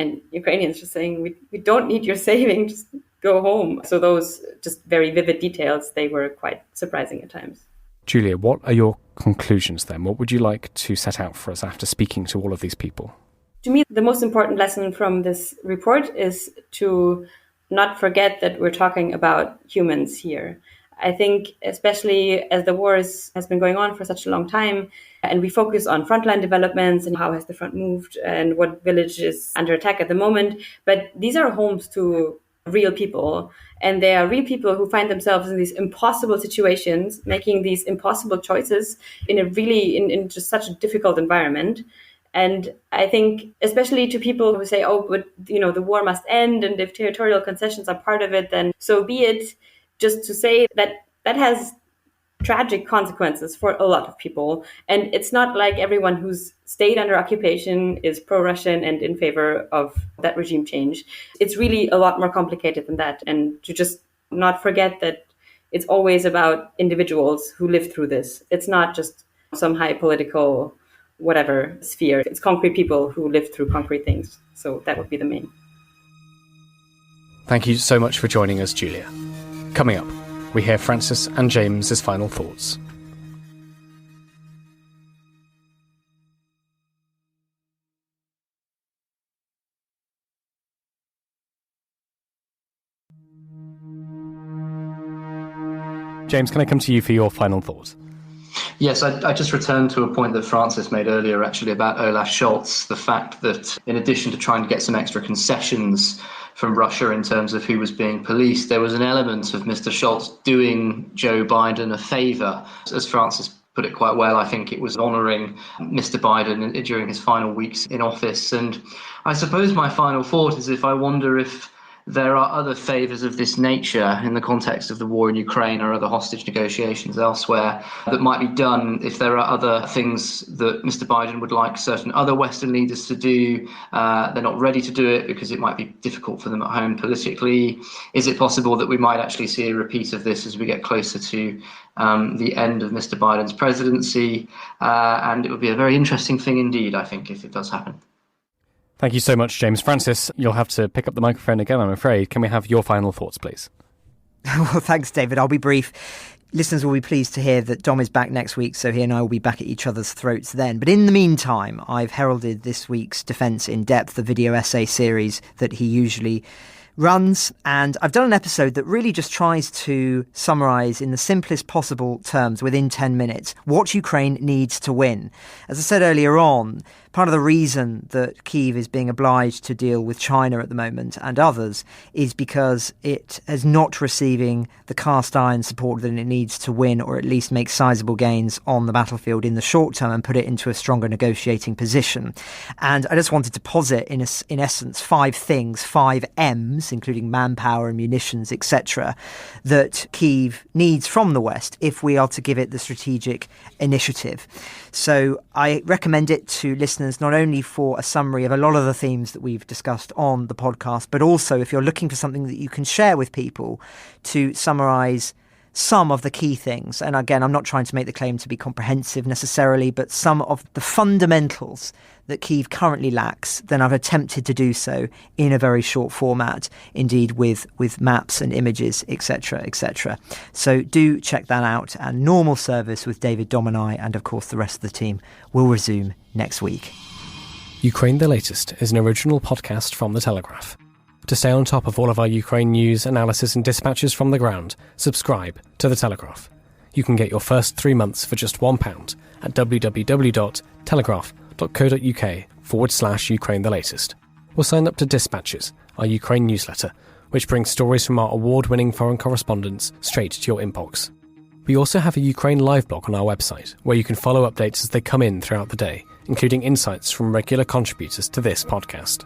And Ukrainians just saying, we don't need your saving, just go home. So those just very vivid details, they were quite surprising at times. Julia, what are your conclusions then? What would you like to set out for us after speaking to all of these people? To me, the most important lesson from this report is to not forget that we're talking about humans here. I think especially as the war has been going on for such a long time, and we focus on frontline developments and how has the front moved and what village is under attack at the moment. But these are homes to real people, and they are real people who find themselves in these impossible situations, making these impossible choices in a really, in just such a difficult environment. And I think, especially to people who say, oh, but, the war must end, and if territorial concessions are part of it, then so be it. Just to say that has tragic consequences for a lot of people. And it's not like everyone who's stayed under occupation is pro-Russian and in favor of that regime change. It's really a lot more complicated than that. And to just not forget that it's always about individuals who live through this. It's not just some high political whatever sphere. It's concrete people who live through concrete things. So that would be the main. Thank you so much for joining us, Julia. Coming up, we hear Francis and James's final thoughts. James, can I come to you for your final thoughts? Yes, I just returned to a point that Francis made earlier, actually, about Olaf Scholz, the fact that in addition to trying to get some extra concessions from Russia in terms of who was being policed, there was an element of Mr. Scholz doing Joe Biden a favour. As Francis put it quite well, I think it was honouring Mr. Biden during his final weeks in office. And I suppose my final thought is I wonder if there are other favours of this nature in the context of the war in Ukraine or other hostage negotiations elsewhere that might be done if there are other things that Mr. Biden would like certain other Western leaders to do. They're not ready to do it because it might be difficult for them at home politically. Is it possible that we might actually see a repeat of this as we get closer to the end of Mr. Biden's presidency? And it would be a very interesting thing indeed, I think, if it does happen. Thank you so much, James. Francis, you'll have to pick up the microphone again, I'm afraid. Can we have your final thoughts, please? Well, thanks, David. I'll be brief. Listeners will be pleased to hear that Dom is back next week, so he and I will be back at each other's throats then. But in the meantime, I've heralded this week's Defence in Depth, the video essay series that he usually runs, and I've done an episode that really just tries to summarise in the simplest possible terms within 10 minutes what Ukraine needs to win. As I said earlier on, part of the reason that Kyiv is being obliged to deal with China at the moment and others is because it is not receiving the cast iron support that it needs to win, or at least make sizable gains on the battlefield in the short term and put it into a stronger negotiating position. And I just wanted to posit in essence 5 things, 5 M's, including manpower and munitions, etc., that Kyiv needs from the West if we are to give it the strategic initiative. So I recommend it to listeners not only for a summary of a lot of the themes that we've discussed on the podcast, but also if you're looking for something that you can share with people to summarise some of the key things. And again, I'm not trying to make the claim to be comprehensive necessarily, but some of the fundamentals that Kyiv currently lacks, then I've attempted to do so in a very short format, indeed with maps and images, etc., etc. So do check that out. And normal service with David, Dom and I, and of course the rest of the team, will resume next week. Ukraine the Latest is an original podcast from The Telegraph. To stay on top of all of our Ukraine news, analysis and dispatches from the ground, subscribe to The Telegraph. You can get your first 3 months for just £1 at www.telegraph.co.uk/Ukraine the Latest. Or sign up to Dispatches, our Ukraine newsletter, which brings stories from our award-winning foreign correspondents straight to your inbox. We also have a Ukraine live blog on our website, where you can follow updates as they come in throughout the day, including insights from regular contributors to this podcast.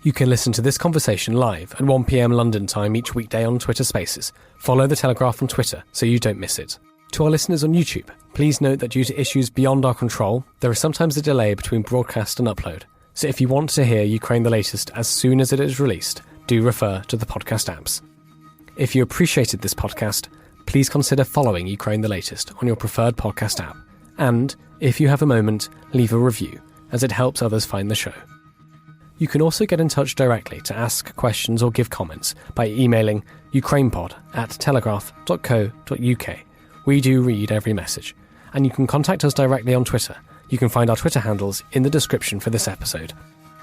You can listen to this conversation live at 1 p.m. London time each weekday on Twitter Spaces. Follow The Telegraph on Twitter so you don't miss it. To our listeners on YouTube, please note that due to issues beyond our control, there is sometimes a delay between broadcast and upload. So if you want to hear Ukraine the Latest as soon as it is released, do refer to the podcast apps. If you appreciated this podcast, please consider following Ukraine the Latest on your preferred podcast app. And, if you have a moment, leave a review, as it helps others find the show. You can also get in touch directly to ask questions or give comments by emailing ukrainepod@telegraph.co.uk. We do read every message. And you can contact us directly on Twitter. You can find our Twitter handles in the description for this episode.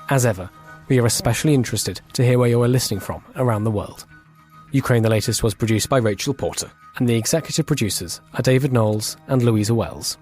As ever, we are especially interested to hear where you are listening from around the world. Ukraine the Latest was produced by Rachel Porter, and the executive producers are David Knowles and Louisa Wells.